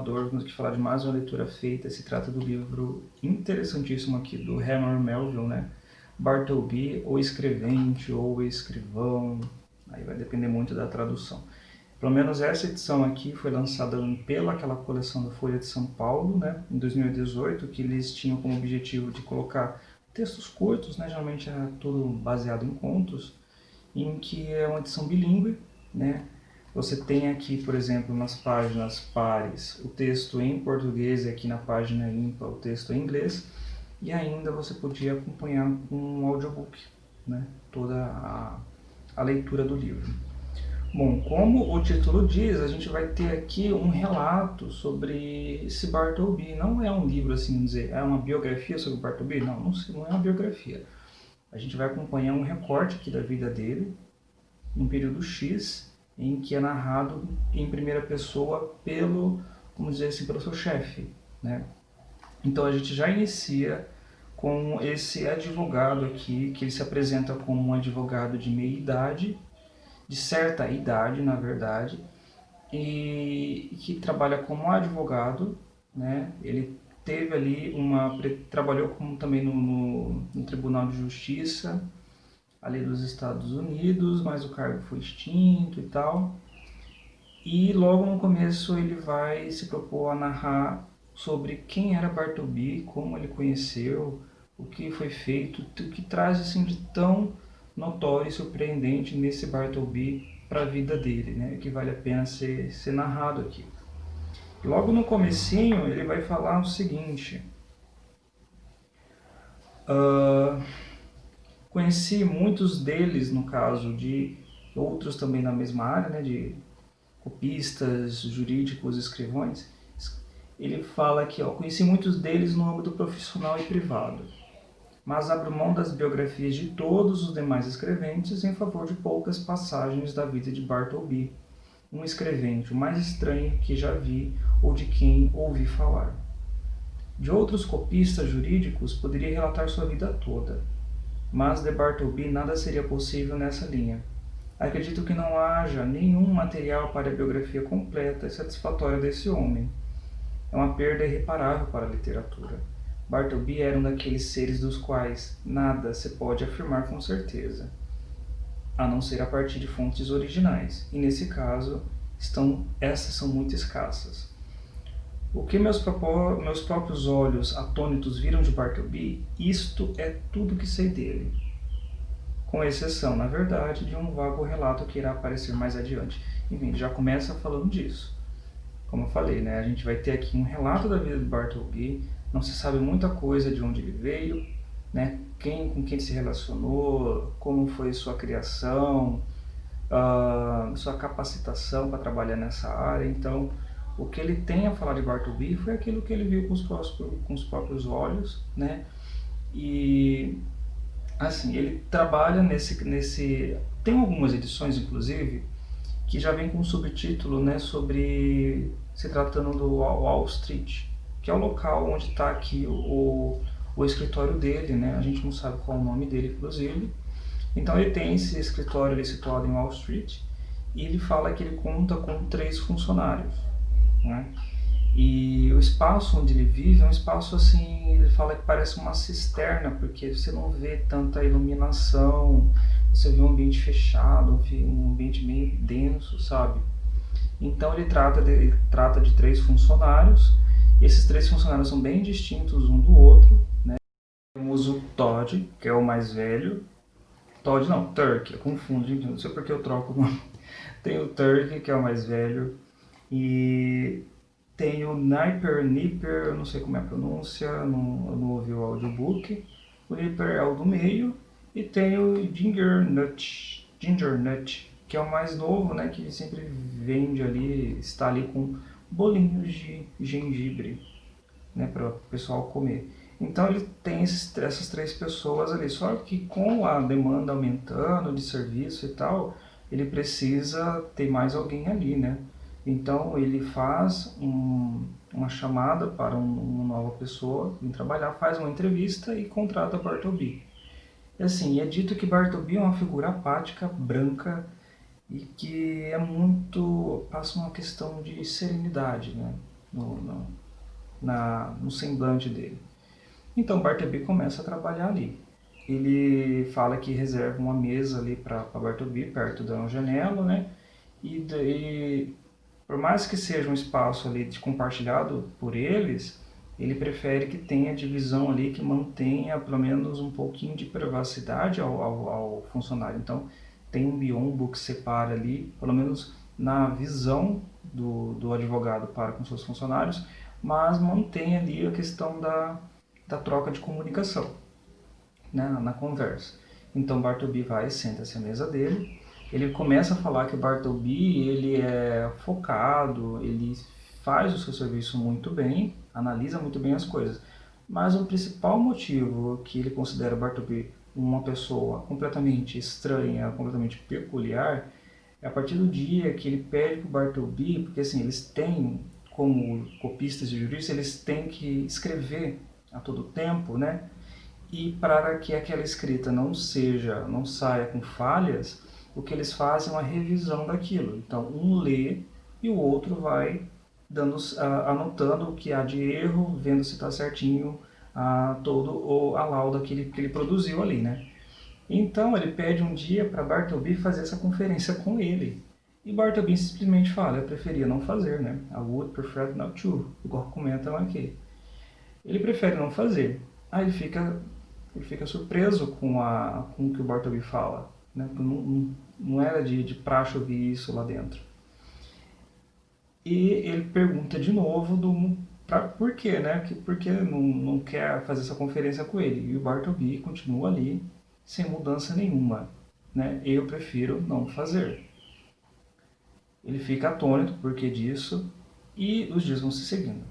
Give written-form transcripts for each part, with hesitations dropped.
amador, vamos aqui falar de mais uma leitura feita. Se trata do livro interessantíssimo aqui do Herman Melville, né? Bartleby, o escrevente ou o escrivão, aí vai depender muito da tradução. Pelo menos essa edição aqui foi lançada pela aquela coleção da Folha de São Paulo, né, em 2018, que eles tinham como objetivo de colocar textos curtos, né, geralmente era tudo baseado em contos, em que é uma edição bilíngue, né. Você tem aqui, por exemplo, nas páginas pares, o texto em português e aqui na página ímpar o texto em inglês, e ainda você podia acompanhar com um audiobook, né, toda a leitura do livro. Bom, como o título diz, a gente vai ter aqui um relato sobre esse Bartleby. Não é um livro, assim dizer, é uma biografia sobre o Bartleby? Não, não é uma biografia. A gente vai acompanhar um recorte aqui da vida dele, em um período X, em que é narrado em primeira pessoa pelo, vamos dizer assim, pelo seu chefe, né? Então a gente já inicia com esse advogado aqui, que ele se apresenta como um advogado de meia idade, de certa idade, na verdade, e que trabalha como advogado, né? Ele teve ali trabalhou como também no Tribunal de Justiça ali dos Estados Unidos, mas o cargo foi extinto e tal. E logo no começo ele vai se propor a narrar sobre quem era Bartleby, como ele conheceu, o que foi feito, o que traz assim de tão notório e surpreendente nesse Bartleby para a vida dele, né? Que vale a pena ser narrado aqui. E logo no comecinho ele vai falar o seguinte: conheci muitos deles, no caso de outros também na mesma área, né? De copistas, jurídicos, escrivões. Ele fala aqui, ó, conheci muitos deles no âmbito profissional e privado, mas abro mão das biografias de todos os demais escreventes em favor de poucas passagens da vida de Bartleby, um escrevente o mais estranho que já vi ou de quem ouvi falar. De outros copistas jurídicos poderia relatar sua vida toda, mas de Bartleby nada seria possível nessa linha. Acredito que não haja nenhum material para a biografia completa e satisfatória desse homem. É uma perda irreparável para a literatura. Bartleby era um daqueles seres dos quais nada se pode afirmar com certeza, a não ser a partir de fontes originais, e nesse caso, essas são muito escassas. O que meus próprios olhos atônitos viram de Bartleby, isto é tudo que sei dele, com exceção, na verdade, de um vago relato que irá aparecer mais adiante. Enfim, já começa falando disso. Como eu falei, né, a gente vai ter aqui um relato da vida de Bartleby, não se sabe muita coisa de onde ele veio, né, com quem ele se relacionou, como foi sua criação, sua capacitação para trabalhar nessa área. Então, o que ele tem a falar de Bartleby foi aquilo que ele viu com os próprios olhos, né, e assim, ele trabalha tem algumas edições, inclusive, que já vem com um subtítulo, né, sobre se tratando do Wall Street, que é o local onde está aqui o escritório dele, né? A gente não sabe qual é o nome dele, inclusive. Então ele tem esse escritório ali situado em Wall Street e ele fala que ele conta com 3 funcionários, né? E o espaço onde ele vive é um espaço assim, ele fala que parece uma cisterna, porque você não vê tanta iluminação, você vê um ambiente fechado, um ambiente meio denso, sabe? Então ele trata de 3 funcionários, e esses 3 funcionários são bem distintos um do outro, né? Temos o Todd, que é o mais velho. Todd não, Turk, eu confundo, gente, não sei porque eu troco o nome. Tem o Turk, que é o mais velho, e tem o Nipper, eu não sei como é a pronúncia, eu não ouvi o audiobook. O Nipper é o do meio, e tem o Ginger Nut, que é o mais novo, né, que sempre vende ali, está ali com bolinhos de gengibre, né, para o pessoal comer. Então ele tem essas 3 pessoas ali, só que com a demanda aumentando de serviço e tal, ele precisa ter mais alguém ali, né? Então ele faz uma chamada para uma nova pessoa vir trabalhar, faz uma entrevista e contrata Bartleby. E assim, é dito que Bartleby é uma figura apática, branca e que passa uma questão de serenidade, né? no semblante dele. Então Bartleby começa a trabalhar ali. Ele fala que reserva uma mesa ali para Bartleby, perto da janela, né? E por mais que seja um espaço ali compartilhado por eles, ele prefere que tenha divisão ali que mantenha pelo menos um pouquinho de privacidade ao funcionário. Então tem um biombo que separa ali, pelo menos na visão do advogado para com seus funcionários, mas mantém ali a questão da troca de comunicação, né, na conversa. Então Bartleby vai, senta-se à mesa dele, ele começa a falar que o Bartleby ele é focado, ele faz o seu serviço muito bem, analisa muito bem as coisas, mas o principal motivo que ele considera Bartleby uma pessoa completamente estranha, completamente peculiar, é a partir do dia que ele pede para o Bartleby, porque assim, eles têm, como copistas e juristas, eles têm que escrever a todo tempo, né? E para que aquela escrita não saia com falhas, o que eles fazem é uma revisão daquilo. Então, um lê e o outro vai anotando o que há de erro, vendo se está certinho todo a lauda que ele produziu ali, né? Então, ele pede um dia para Bartleby fazer essa conferência com ele. E Bartleby simplesmente fala, eu preferia não fazer, né? I would prefer not to, igual comentam aqui. Ele prefere não fazer. Aí ele fica surpreso com o que o Bartleby fala, né? Não era de praxe ouvir isso lá dentro. E ele pergunta de novo por quê, né? Por que não quer fazer essa conferência com ele? E o Bartleby continua ali, sem mudança nenhuma, né? Eu prefiro não fazer. Ele fica atônito por que disso e os dias vão se seguindo.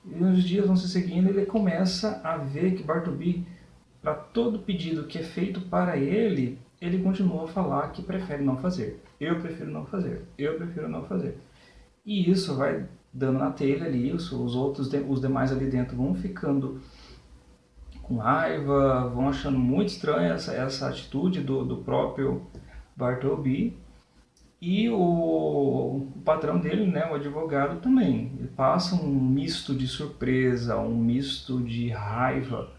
E os dias vão se seguindo e ele começa a ver que Bartleby, para todo pedido que é feito para ele, ele continua a falar que prefere não fazer. Eu prefiro não fazer. Eu prefiro não fazer. E isso vai dando na telha ali, os demais ali dentro vão ficando com raiva, vão achando muito estranha essa atitude do próprio Bartleby. E o patrão dele, né, o advogado também, ele passa um misto de surpresa, um misto de raiva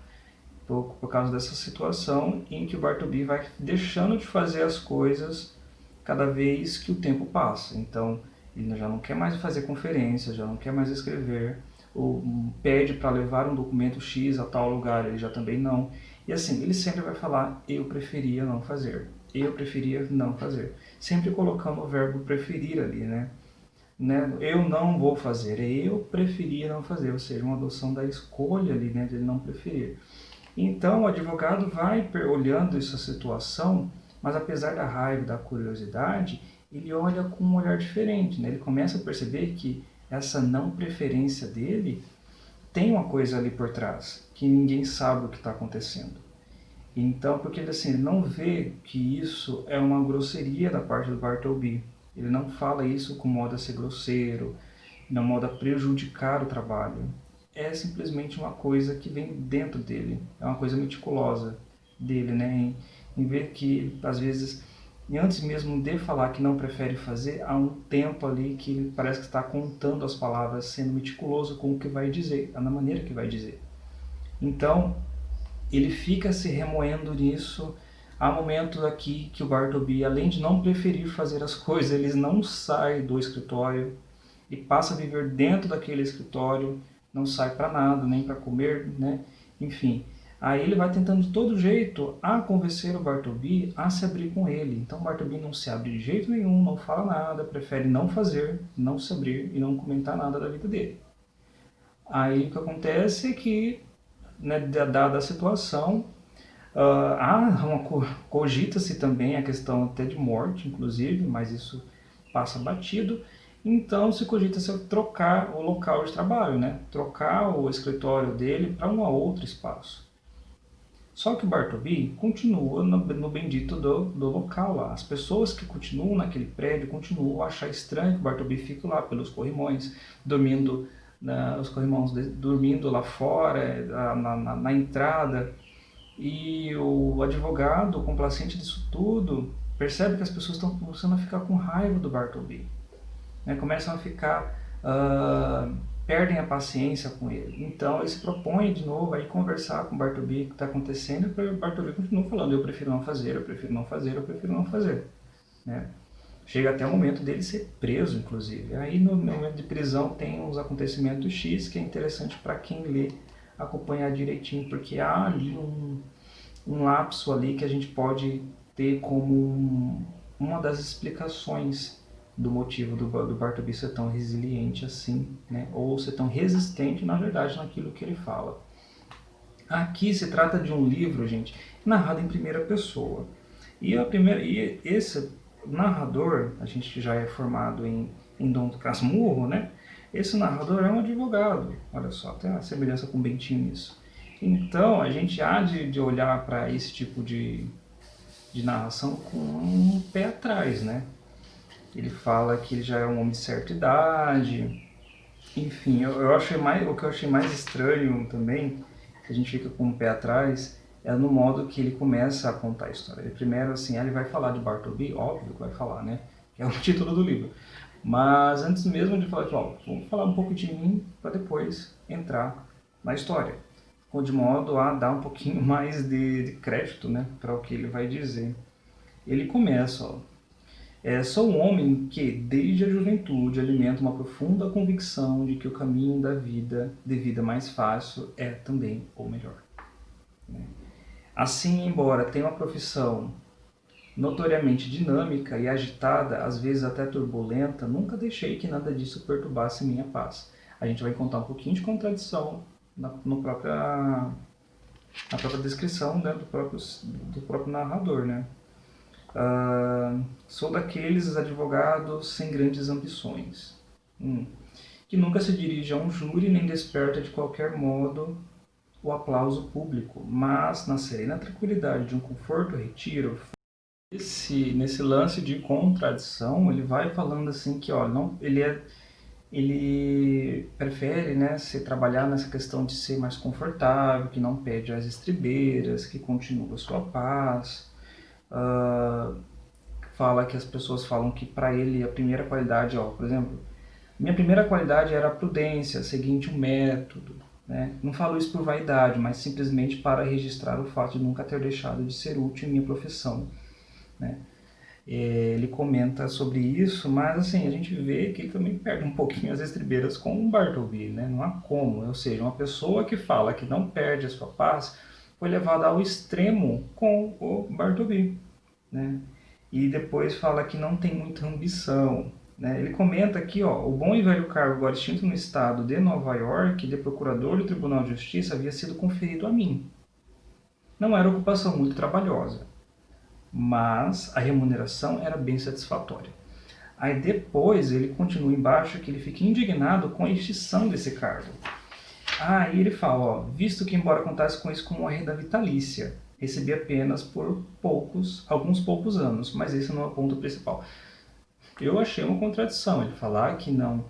por causa dessa situação em que o Bartleby vai deixando de fazer as coisas cada vez que o tempo passa. Então, ele já não quer mais fazer conferência, já não quer mais escrever, ou pede para levar um documento X a tal lugar, ele já também não. E assim, ele sempre vai falar, eu preferia não fazer, eu preferia não fazer. Sempre colocando o verbo preferir ali, né? Eu não vou fazer, eu preferia não fazer, ou seja, uma adoção da escolha ali, né, de ele não preferir. Então o advogado vai olhando essa situação, mas apesar da raiva e da curiosidade, ele olha com um olhar diferente, né? Ele começa a perceber que essa não preferência dele tem uma coisa ali por trás, que ninguém sabe o que está acontecendo. Então, porque assim, ele não vê que isso é uma grosseria da parte do Bartleby. Ele não fala isso com modo a ser grosseiro, não modo a prejudicar o trabalho. É simplesmente uma coisa que vem dentro dele, é uma coisa meticulosa dele, né? Em ver que, às vezes, e antes mesmo de falar que não prefere fazer, há um tempo ali que ele parece que está contando as palavras, sendo meticuloso com o que vai dizer, na maneira que vai dizer. Então, ele fica se remoendo nisso. Há momentos aqui que o Bartleby, além de não preferir fazer as coisas, ele não sai do escritório e passa a viver dentro daquele escritório, não sai para nada, nem para comer, né? Enfim, aí ele vai tentando de todo jeito a convencer o Bartleby a se abrir com ele. Então o Bartleby não se abre de jeito nenhum, não fala nada, prefere não fazer, não se abrir e não comentar nada da vida dele. Aí o que acontece é que, né, dada a situação, cogita-se também a questão até de morte, inclusive, mas isso passa batido. Então se cogita-se trocar o local de trabalho, né? Trocar o escritório dele para um outro espaço. Só que o Bartleby continua no bendito do local lá. As pessoas que continuam naquele prédio continuam a achar estranho que o Bartleby fique lá pelos corrimões, dormindo os corrimãos dormindo lá fora, na entrada. E o advogado, complacente disso tudo, percebe que as pessoas estão começando a ficar com raiva do Bartleby. Né? Começam a ficar perdem a paciência com ele. Então ele se propõe de novo a ir conversar com o Bartleby o que está acontecendo, e o Bartleby continua falando, eu prefiro não fazer, eu prefiro não fazer, eu prefiro não fazer. Né? Chega até o momento dele ser preso, inclusive. Aí no momento de prisão tem os acontecimentos X, que é interessante para quem lê acompanhar direitinho, porque há ali um lapso ali que a gente pode ter como uma das explicações do motivo do Bartleby ser tão resiliente assim, né? Ou ser tão resistente, na verdade, naquilo que ele fala. Aqui se trata de um livro, gente, narrado em primeira pessoa. E esse narrador, a gente que já é formado em Dom Casmurro, né? Esse narrador é um advogado. Olha só, tem a semelhança com o Bentinho nisso. Então, a gente há de olhar para esse tipo de narração com um pé atrás, né? Ele fala que ele já é um homem de certa idade. Enfim, o que eu achei mais estranho também, que a gente fica com o pé atrás, é no modo que ele começa a contar a história. Ele primeiro, assim, ele vai falar de Bartleby, óbvio que vai falar, né? Que é o título do livro. Mas antes mesmo de falar, vamos falar um pouco de mim para depois entrar na história. De modo a dar um pouquinho mais de crédito, né, para o que ele vai dizer. Ele começa, sou um homem que, desde a juventude, alimenta uma profunda convicção de que o caminho de vida mais fácil é também o melhor. Assim, embora tenha uma profissão notoriamente dinâmica e agitada, às vezes até turbulenta, nunca deixei que nada disso perturbasse minha paz. A gente vai encontrar um pouquinho de contradição na própria descrição, né, do próprio narrador, né? Sou daqueles advogados sem grandes ambições, que nunca se dirige a um júri nem desperta de qualquer modo o aplauso público, mas na serena tranquilidade de um conforto retiro. Nesse lance de contradição, ele vai falando assim que, não, ele prefere, né, trabalhar nessa questão de ser mais confortável, que não pede as estribeiras, que continua a sua paz. Fala que as pessoas falam que para ele a primeira qualidade, por exemplo, minha primeira qualidade era a prudência, seguinte um método. Né? Não falo isso por vaidade, mas simplesmente para registrar o fato de nunca ter deixado de ser útil em minha profissão. Né? Ele comenta sobre isso, mas assim, a gente vê que ele também perde um pouquinho as estribeiras com o Bartleby, né? Não há como, ou seja, uma pessoa que fala que não perde a sua paz foi levada ao extremo com o Bartleby, né? E depois fala que não tem muita ambição, né? Ele comenta aqui, o bom e velho cargo agora extinto no estado de Nova York de procurador do Tribunal de Justiça havia sido conferido a mim. Não era ocupação muito trabalhosa, mas a remuneração era bem satisfatória. Aí depois ele continua embaixo que ele fica indignado com a extinção desse cargo. Aí ele fala, visto que embora contasse com isso como uma renda vitalícia, recebi apenas por alguns poucos anos, mas esse não é o ponto principal. Eu achei uma contradição ele falar que não,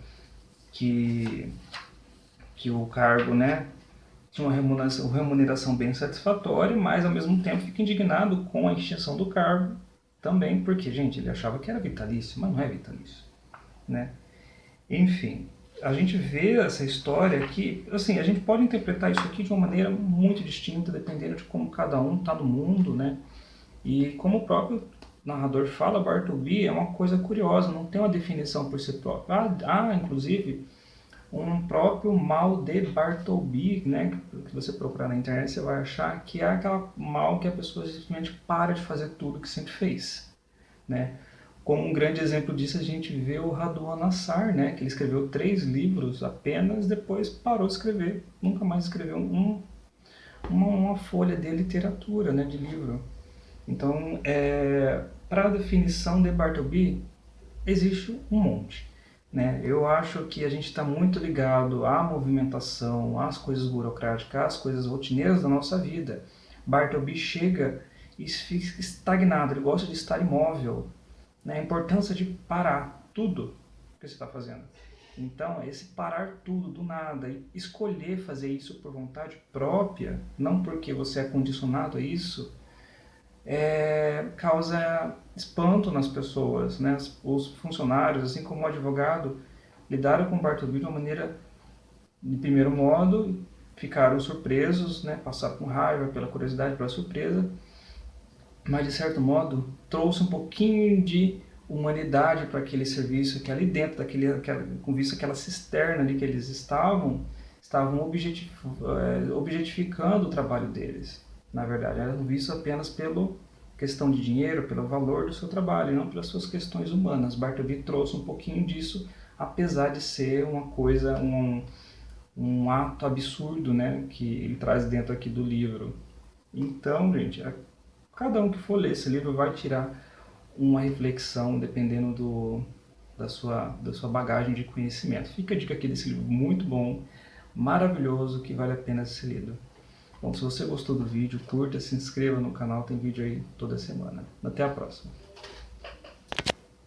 que o cargo, né, tinha uma remuneração bem satisfatória, mas ao mesmo tempo fica indignado com a extinção do cargo também, porque, gente, ele achava que era vitalício, mas não é vitalício, né? Enfim, a gente vê essa história que, assim, a gente pode interpretar isso aqui de uma maneira muito distinta, dependendo de como cada um está no mundo, né? E como o próprio narrador fala, Bartleby é uma coisa curiosa, não tem uma definição por si próprio. Inclusive, um próprio mal de Bartleby, né, que você procurar na internet, você vai achar que é aquela mal que a pessoa simplesmente para de fazer tudo que sempre fez, né? Como um grande exemplo disso, a gente vê o Raduan Nassar, né, que ele escreveu 3 livros apenas, depois parou de escrever, nunca mais escreveu uma folha de literatura, né, de livro. Então, para a definição de Bartleby, existe um monte. Né? Eu acho que a gente está muito ligado à movimentação, às coisas burocráticas, às coisas rotineiras da nossa vida. Bartleby chega e fica estagnado, ele gosta de estar imóvel. Né? A importância de parar tudo que você está fazendo. Então, esse parar tudo do nada e escolher fazer isso por vontade própria, não porque você é condicionado a isso, causa espanto nas pessoas, né? Os funcionários, assim como o advogado, lidaram com o Bartleby de uma maneira de primeiro modo, ficaram surpresos, né, passaram com raiva, pela curiosidade, pela surpresa, mas de certo modo trouxe um pouquinho de humanidade para aquele serviço que ali dentro com vista àquela cisterna ali que eles estavam objetificando o trabalho deles. Na verdade, eram vistos apenas pela questão de dinheiro, pelo valor do seu trabalho, e não pelas suas questões humanas. Bartleby trouxe um pouquinho disso, apesar de ser uma coisa, um ato absurdo, né, que ele traz dentro aqui do livro. Então, gente, cada um que for ler esse livro vai tirar uma reflexão dependendo da sua bagagem de conhecimento. Fica a dica aqui desse livro muito bom, maravilhoso, que vale a pena ser lido. Bom, se você gostou do vídeo, curta, se inscreva no canal, tem vídeo aí toda semana. Até a próxima.